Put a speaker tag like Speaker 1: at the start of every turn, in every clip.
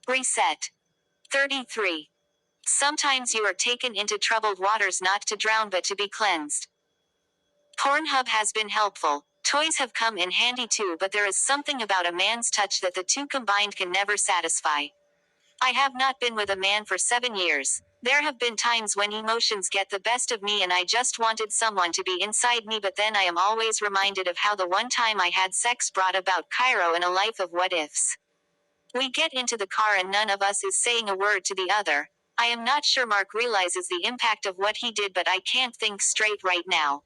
Speaker 1: Reset. 33. Sometimes you are taken into troubled waters not to drown but to be cleansed. Pornhub has been helpful. Toys have come in handy too, but there is something about a man's touch that the two combined can never satisfy. I have not been with a man for 7 years. There have been times when emotions get the best of me and I just wanted someone to be inside me, but then I am always reminded of how the one time I had sex brought about Kairo and a life of what ifs. We get into the car and none of us is saying a word to the other. I am not sure Mark realizes the impact of what he did, but I can't think straight right now.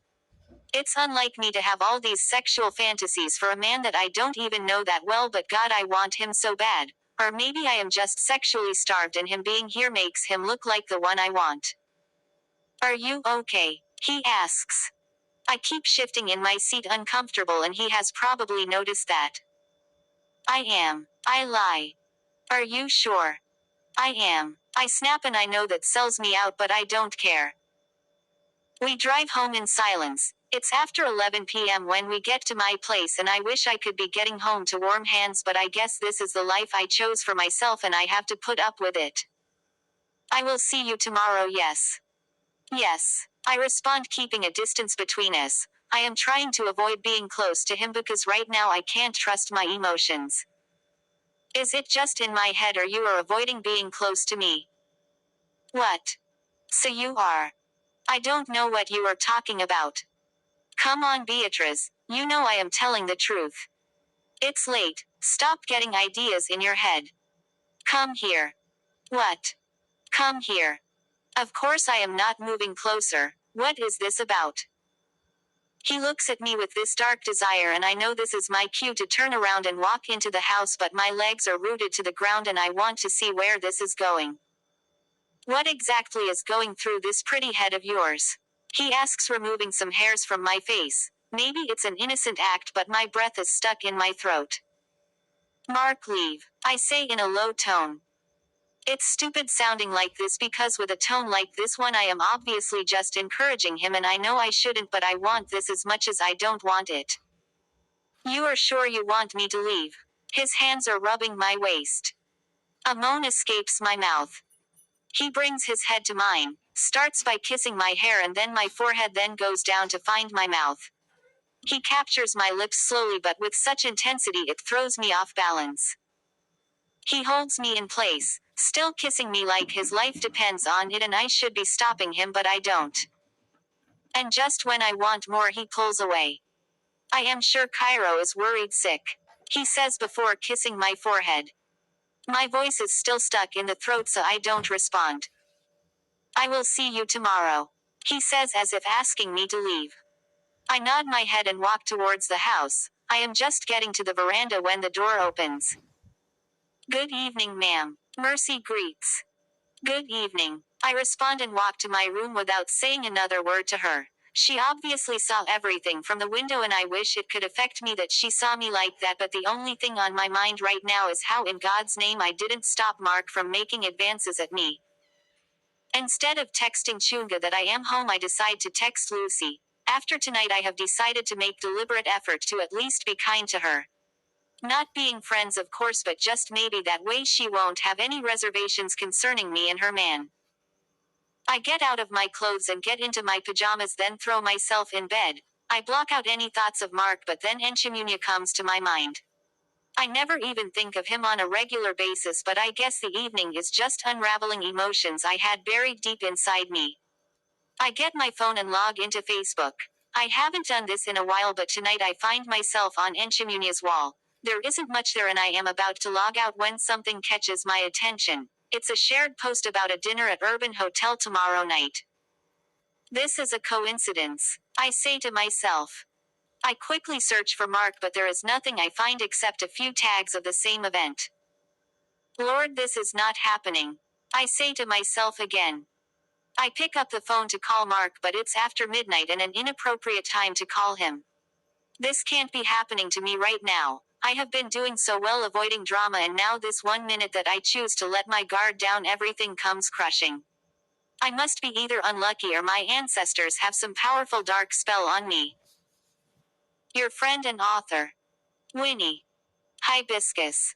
Speaker 1: It's unlike me to have all these sexual fantasies for a man that I don't even know that well, but God, I want him so bad. Or maybe I am just sexually starved and him being here makes him look like the one I want. Are you okay? He asks. I keep shifting in my seat uncomfortable and he has probably noticed that. I am. I lie. Are you sure? I am. I snap and I know that sells me out, but I don't care. We drive home in silence. It's after 11 p.m. when we get to my place and I wish I could be getting home to warm hands, but I guess this is the life I chose for myself and I have to put up with it. I will see you tomorrow, yes. Yes. I respond, keeping a distance between us. I am trying to avoid being close to him because right now I can't trust my emotions. Is it just in my head or you are avoiding being close to me? What? So you are. I don't know what you are talking about. Come on, Beatrice, you know I am telling the truth. It's late, stop getting ideas in your head. Come here. What? Come here. Of course I am not moving closer. What is this about? He looks at me with this dark desire and I know this is my cue to turn around and walk into the house, but my legs are rooted to the ground and I want to see where this is going. What exactly is going through this pretty head of yours? He asks, removing some hairs from my face. Maybe it's an innocent act, but my breath is stuck in my throat. Mark, leave, I say in a low tone. It's stupid sounding like this because with a tone like this one I am obviously just encouraging him and I know I shouldn't, but I want this as much as I don't want it. You are sure you want me to leave? His hands are rubbing my waist. A moan escapes my mouth. He brings his head to mine, starts by kissing my hair and then my forehead, then goes down to find my mouth. He captures my lips slowly but with such intensity it throws me off balance. He holds me in place, still kissing me like his life depends on it and I should be stopping him, but I don't. And just when I want more he pulls away. I am sure Kairo is worried sick, he says before kissing my forehead. My voice is still stuck in the throat so I don't respond. I will see you tomorrow, he says as if asking me to leave. I nod my head and walk towards the house. I am just getting to the veranda when the door opens. Good evening, ma'am, Mercy greets. Good evening, I respond and walk to my room without saying another word to her. She obviously saw everything from the window and I wish it could affect me that she saw me like that, but the only thing on my mind right now is how in God's name I didn't stop Mark from making advances at me. Instead of texting Chunga that I am home, I decide to text Lucy. After tonight I have decided to make deliberate effort to at least be kind to her. Not being friends of course, but just maybe that way she won't have any reservations concerning me and her man. I get out of my clothes and get into my pajamas, then throw myself in bed. I block out any thoughts of Mark, but then Enchimunya comes to my mind. I never even think of him on a regular basis, but I guess the evening is just unraveling emotions I had buried deep inside me. I get my phone and log into Facebook. I haven't done this in a while, but tonight I find myself on Enchimunya's wall. There isn't much there and I am about to log out when something catches my attention. It's a shared post about a dinner at Urban Hotel tomorrow night. This is a coincidence, I say to myself. I quickly search for Mark, but there is nothing I find except a few tags of the same event. Lord, this is not happening, I say to myself again. I pick up the phone to call Mark, but it's after midnight and an inappropriate time to call him. This can't be happening to me right now. I have been doing so well avoiding drama, and now this 1 minute that I choose to let my guard down, everything comes crushing. I must be either unlucky or my ancestors have some powerful dark spell on me. Your friend and author, Winnie. Hibiscus.